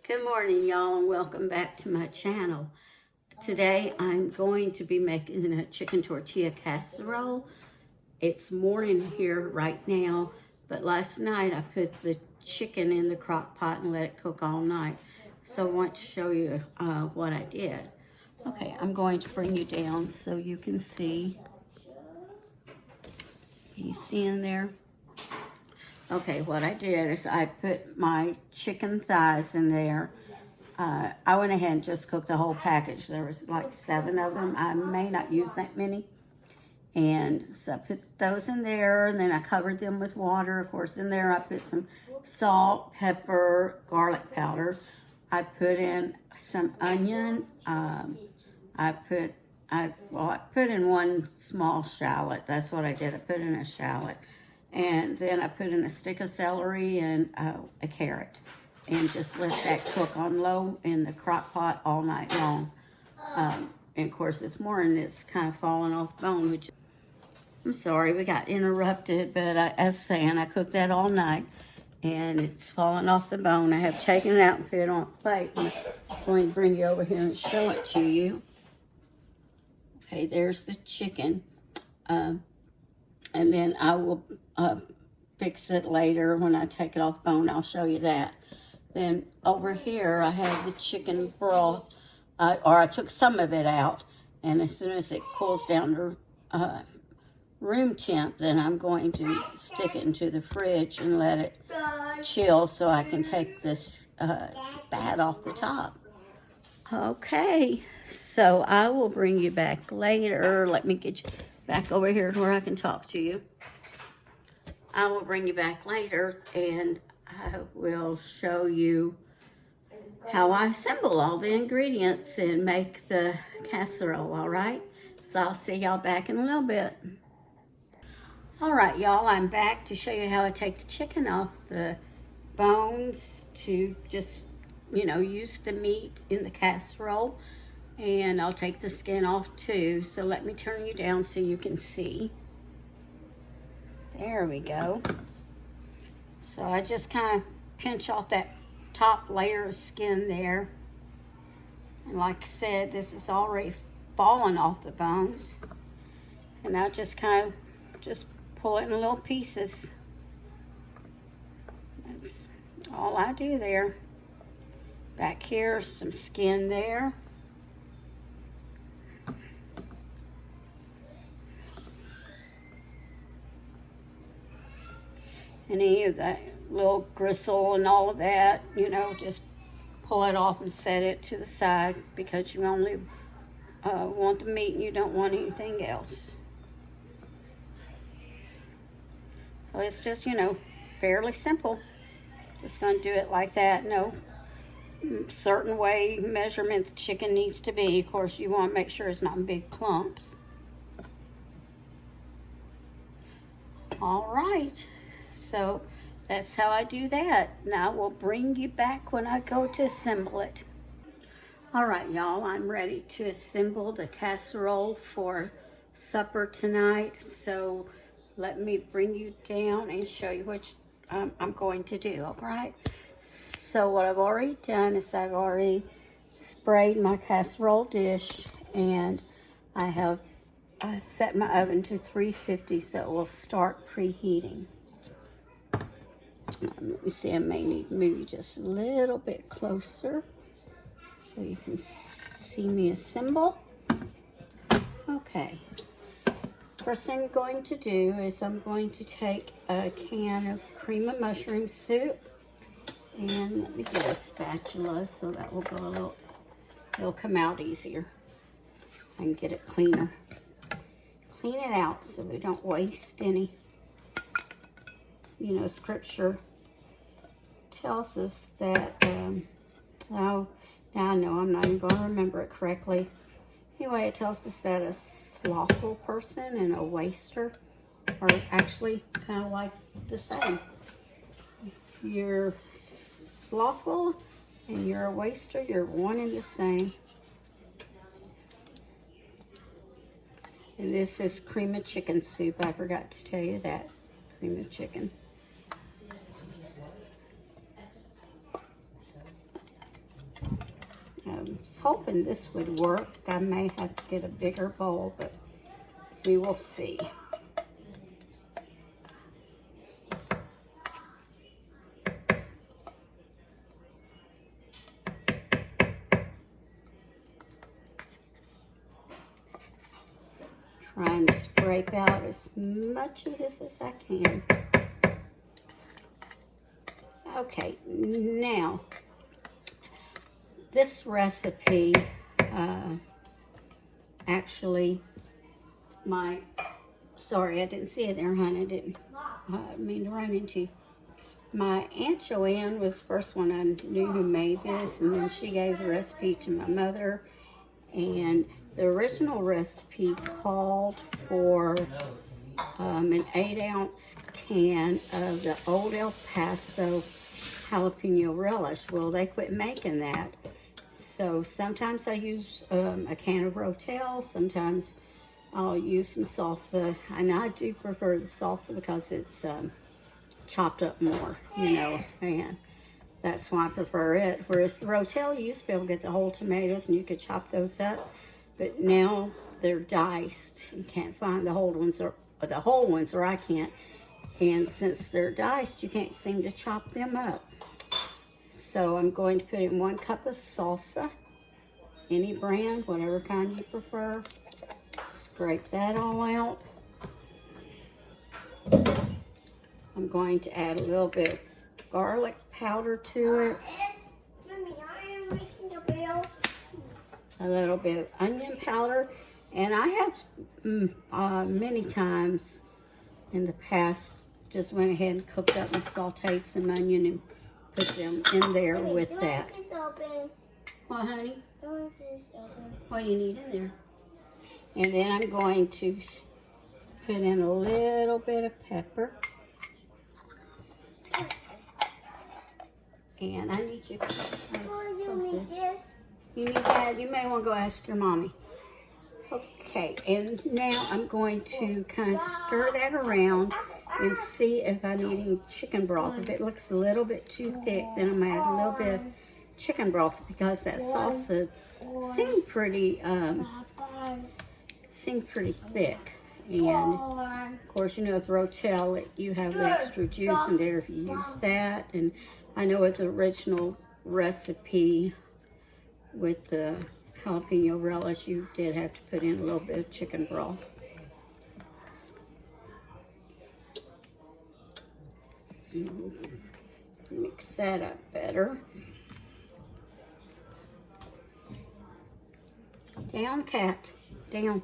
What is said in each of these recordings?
Good morning, y'all, and welcome back to my channel. Today, I'm going to be making a chicken tortilla casserole. It's morning here right now, but last night I put the chicken in the crock pot and let it cook all night. So I want to show you what I did. Okay, I'm going to bring you down so you can see. You see in there? Okay, what I did is I put my chicken thighs in there. I went ahead and just cooked the whole package. There was like 7 of them. I may not use that many. And so I put those in there, and then I covered them with water. Of course, in there I put some salt, pepper, garlic powder. I put in some onion. I put in one small shallot. That's what I did. I put in a shallot. And then I put in a stick of celery and a carrot. And just let that cook on low in the crock pot all night long. And of course this morning it's kind of falling off the bone, which I'm sorry, we got interrupted, but as saying, I cooked that all night and it's falling off the bone. I have taken it out and put it on a plate. I'm going to bring you over here and show it to you. Okay, there's the chicken. And then I will fix it later when I take it off the bone. I'll show you that. Then over here I have the chicken broth, or I took some of it out, and as soon as it cools down to room temp, then I'm going to stick it into the fridge and let it chill so I can take this fat off the top. Okay, so I will bring you back later. Let me get you back over here where I can talk to you. I will bring you back later and I will show you how I assemble all the ingredients and make the casserole, all right? So I'll see y'all back in a little bit. All right, y'all, I'm back to show you how I take the chicken off the bones to just, use the meat in the casserole. And I'll take the skin off too. So let me turn you down so you can see. There we go. So I just kind of pinch off that top layer of skin there. And like I said, this is already fallen off the bones. And I just kind of just pull it in little pieces. That's all I do there. Back here, some skin there. Any of that little gristle and all of that, just pull it off and set it to the side because you only want the meat and you don't want anything else. So it's just, fairly simple. Just going to do it like that. No certain way measurement the chicken needs to be. Of course, you want to make sure it's not in big clumps. All right. So that's how I do that. Now we'll bring you back when I go to assemble it. All right, y'all, I'm ready to assemble the casserole for supper tonight. So let me bring you down and show you what I'm going to do, all right? So what I've already done is I've already sprayed my casserole dish, and I have set my oven to 350 so it will start preheating. Let me see, I may need to move you just a little bit closer so you can see me assemble. Okay. First thing I'm going to do is I'm going to take a can of cream of mushroom soup, and let me get a spatula so that will go it'll come out easier. I can get it cleaner. Clean it out so we don't waste any. Scripture tells us that, now I know I'm not even going to remember it correctly. Anyway, it tells us that a slothful person and a waster are actually kind of like the same. You're slothful and you're a waster, you're one and the same. And this is cream of chicken soup. I forgot to tell you that. Cream of chicken. was hoping this would work. I may have to get a bigger bowl, but we will see. Trying to scrape out as much of this as I can. Okay, now this recipe, actually, sorry, I didn't see it there, honey. I didn't mean to run into you. My Aunt Joanne was the first one I knew who made this, and then she gave the recipe to my mother. And the original recipe called for an 8-ounce can of the Old El Paso jalapeno relish. Well, they quit making that. So sometimes I use a can of Rotel. Sometimes I'll use some salsa. And I do prefer the salsa because it's chopped up more, you know, and that's why I prefer it. Whereas the Rotel, you used to be able to get the whole tomatoes and you could chop those up, but now they're diced. You can't find the whole ones, or I can't. And since they're diced, you can't seem to chop them up. So I'm going to put in 1 cup of salsa, any brand, whatever kind you prefer. Scrape that all out. I'm going to add a little bit of garlic powder to it. A little bit of onion powder. And I have many times in the past just went ahead and cooked up and sauteed some onion and put them in there with that. What, honey? What do you need in there? And then I'm going to put in a little bit of pepper. And I need you to You need that? You may want to go ask your mommy. Okay, and now I'm going to kind of stir that around and see if I need any chicken broth. If it looks a little bit too thick, then I'm going to add a little bit of chicken broth because that salsa seemed pretty thick. And of course, you know, with Rotel, you have the extra juice in there if you use that. And I know with the original recipe with the jalapeno relish, you did have to put in a little bit of chicken broth. Mix that up better. Down, cat. Down.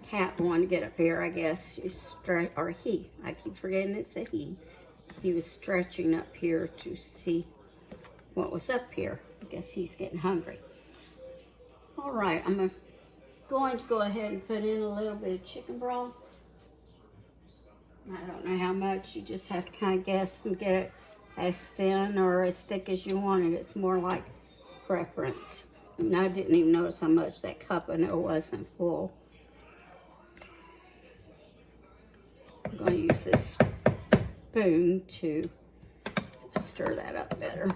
Cat wanted to get up here, I guess. I keep forgetting it's a he. He was stretching up here to see what was up here. I guess he's getting hungry. All right, I'm going to go ahead and put in a little bit of chicken broth. I don't know how much. You just have to kind of guess and get it as thin or as thick as you want it. It's more like preference. And I didn't even notice how much that cup I know wasn't full. I'm going to use this spoon to stir that up better.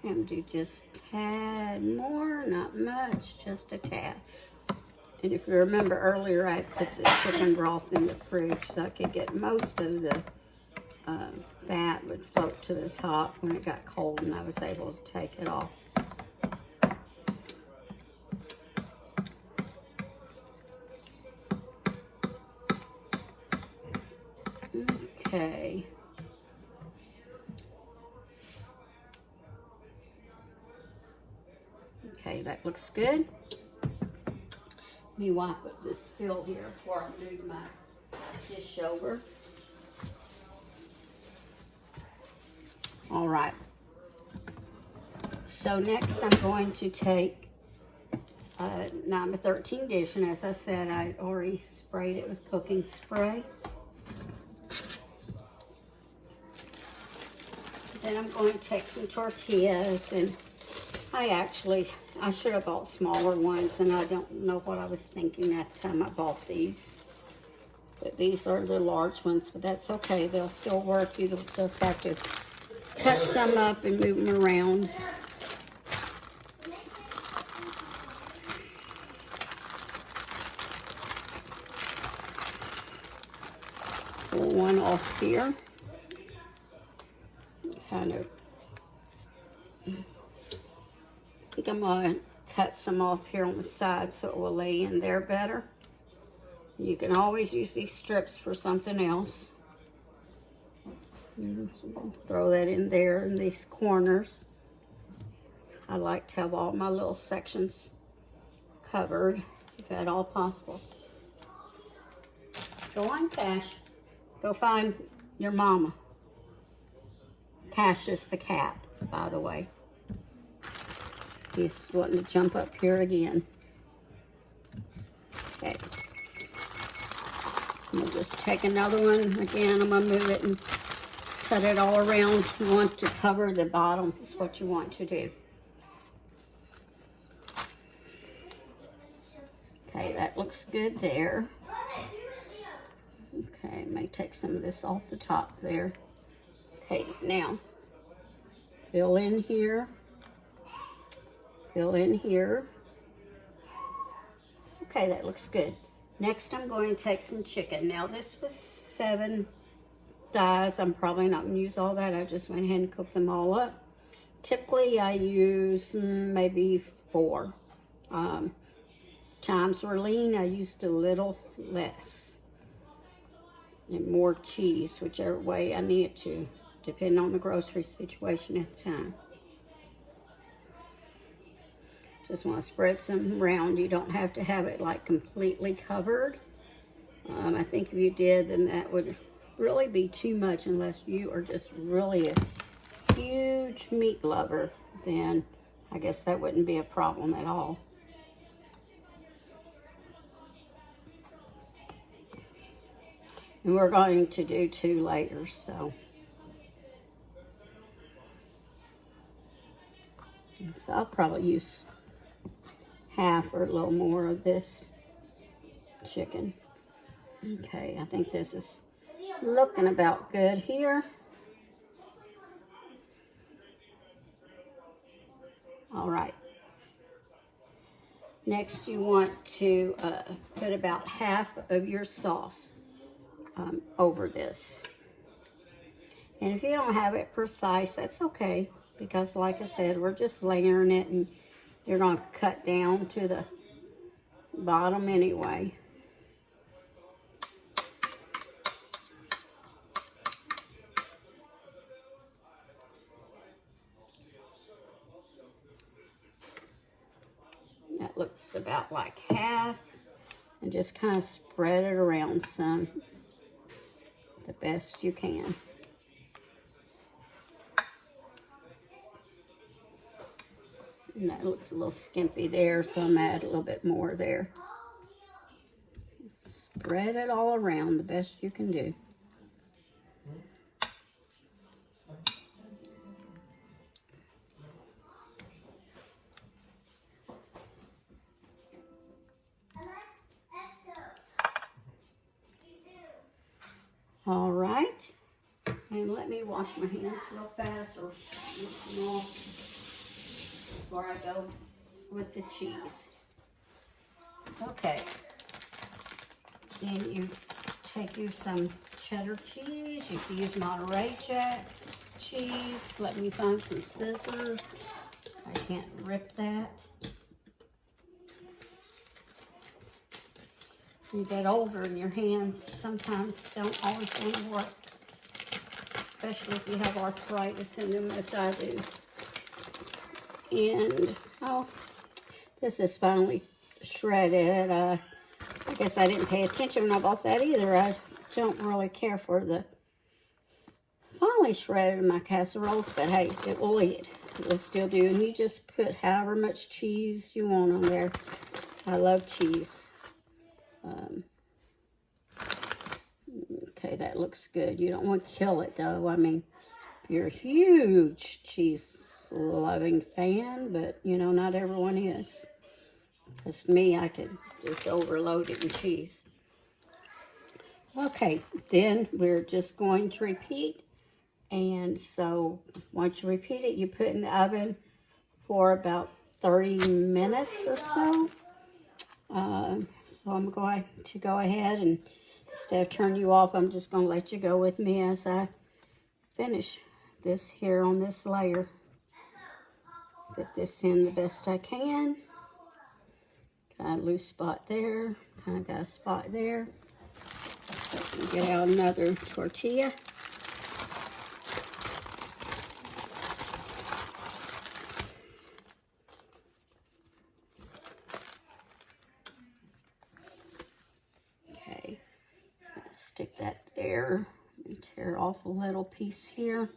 And do just a tad more, not much, just a tad. And if you remember earlier, I put the chicken broth in the fridge so I could get most of the fat would float to the top when it got cold, and I was able to take it off. Okay. Okay, that looks good. Let me wipe up this spill here before I move my dish over. All right. So next I'm going to take number 13 dish, and as I said, I already sprayed it with cooking spray. Then I'm going to take some tortillas, and I should have bought smaller ones, and I don't know what I was thinking at the time I bought these. But these are the large ones, but that's okay. They'll still work. You'll just have to cut some up and move them around. Pull one off here. Kind of, I think I'm going to cut some off here on the side so it will lay in there better. You can always use these strips for something else. Throw that in there in these corners. I like to have all my little sections covered, if at all possible. Go on, Cash. Go find your mama. Cash is the cat, by the way. He's wanting to jump up here again. Okay. We'll just take another one. Again, I'm going to move it and cut it all around. You want to cover the bottom, is what you want to do. Okay, that looks good there. Okay, may take some of this off the top there. Okay, now, fill in here. Fill in here. Okay, that looks good. Next, I'm going to take some chicken. Now, this was 7 thighs. I'm probably not going to use all that. I just went ahead and cooked them all up. Typically, I use maybe 4. Times were lean, I used a little less. And more cheese, whichever way I need to, depending on the grocery situation at the time. Just want to spread some around. You don't have to have it like completely covered. I think if you did, then that would really be too much, unless you are just really a huge meat lover. Then I guess that wouldn't be a problem at all. And we're going to do 2 layers, so I'll probably use half or a little more of this chicken. Okay, I think this is looking about good here. All right. Next, you want to put about half of your sauce over this. And if you don't have it precise, that's okay, because like I said, we're just layering it, and you're going to cut down to the bottom anyway. That looks about like half, and just kind of spread it around some, the best you can. And that looks a little skimpy there, so I'm add a little bit more there. Spread it all around the best you can do. All right, and let me wash my hands real fast, or small, before I go with the cheese. Okay, then you take you some cheddar cheese. You can use Monterey Jack cheese. Let me find some scissors. I can't rip that. You get older and your hands sometimes don't always want to work, especially if you have arthritis in them, as I do. And, oh, this is finally shredded. I guess I didn't pay attention when I bought that either. I don't really care for the finely shredded my casseroles, but hey, it will eat. we'll still do. And you just put however much cheese you want on there. I love cheese. Okay, that looks good. You don't want to kill it though. I mean, you're a huge cheese loving fan, but you know, not everyone is. Because me, I could just overload it in cheese. Okay, then we're just going to repeat. And so once you repeat it, you put it in the oven for about 30 minutes or so. So I'm going to go ahead and instead of turning you off, I'm just going to let you go with me as I finish this here on this layer. Fit this in the best I can. Got a loose spot there. Kind of got a spot there. Get out another tortilla. Okay, stick that there. Let me tear off a little piece here.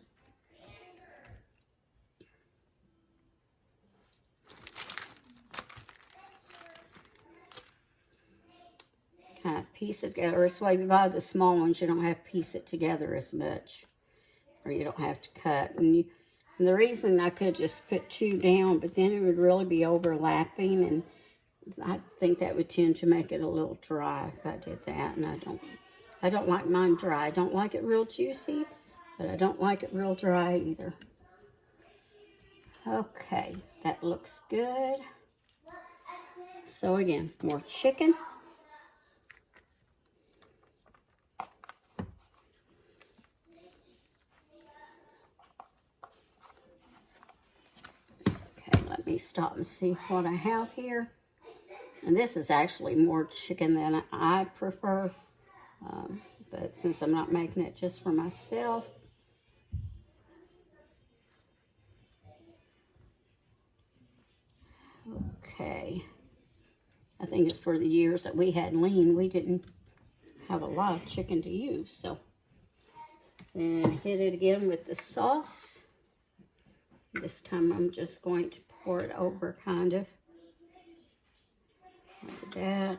Kind of piece it together. This way, if you buy the small ones, you don't have to piece it together as much, or you don't have to cut. And the reason I could just put two down, but then it would really be overlapping, and I think that would tend to make it a little dry if I did that. And I don't like mine dry. I don't like it real juicy, but I don't like it real dry either. Okay, that looks good. So again, more chicken. Let me stop and see what I have here. And this is actually more chicken than I prefer. But since I'm not making it just for myself. Okay. I think it's for the years that we had lean, we didn't have a lot of chicken to use. So then hit it again with the sauce. This time I'm just going to pour it over kind of like that.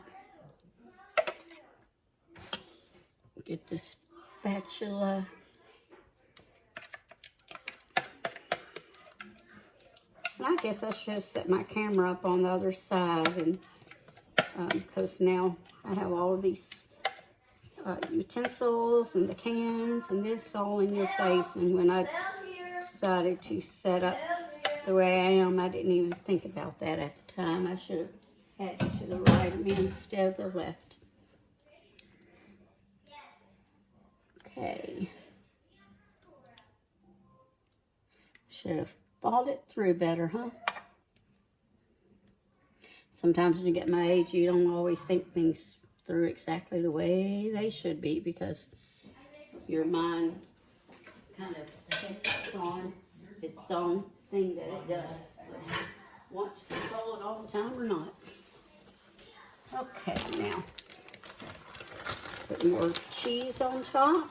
Get the spatula. And I guess I should have set my camera up on the other side, and because now I have all of these utensils and the cans and this all in your face. And when I decided to set up the way I am, I didn't even think about that at the time. I should have had it to the right of me instead of the left. Okay. Should have thought it through better, huh? Sometimes when you get my age, you don't always think things through exactly the way they should be, because your mind kind of takes on its own thing that it does. But you want to control it all the time or not? Okay, now put more cheese on top.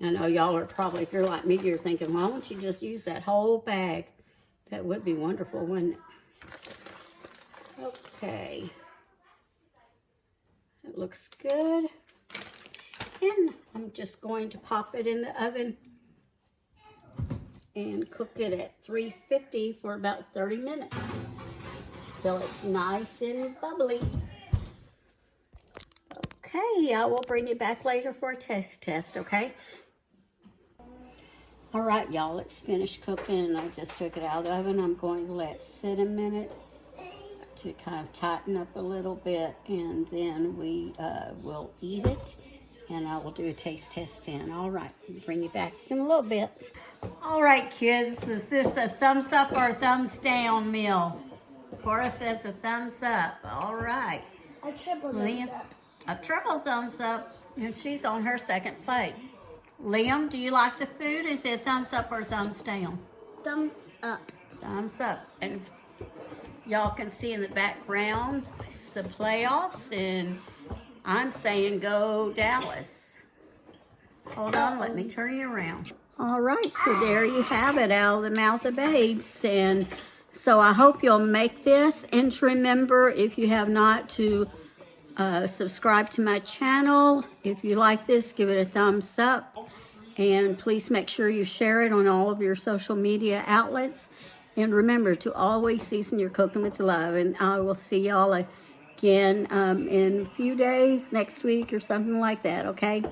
I know y'all are probably, if you're like me, you're thinking, why don't you just use that whole bag? That would be wonderful, wouldn't it? Okay. It looks good. And I'm just going to pop it in the oven and cook it at 350 for about 30 minutes till it's nice and bubbly. Okay, I will bring you back later for a taste test, okay? All right, y'all, it's finished cooking, and I just took it out of the oven. I'm going to let it sit a minute to kind of tighten up a little bit, and then we will eat it, and I will do a taste test then. All right, bring you back in a little bit. All right, kids, is this a thumbs up or a thumbs down meal? Cora says a thumbs up. All right. A triple thumbs up. A triple thumbs up, and she's on her second plate. Liam, do you like the food? Is it a thumbs up or a thumbs down? Thumbs up. Thumbs up. And y'all can see in the background, it's the playoffs, and I'm saying go Dallas. Hold on, let me turn you around. All right, so there you have it, out of the mouth of babes. And so I hope you'll make this. And remember, if you have not, to subscribe to my channel. If you like this, give it a thumbs up. And please make sure you share it on all of your social media outlets. And remember to always season your cooking with love. And I will see y'all again in a few days, next week or something like that, okay?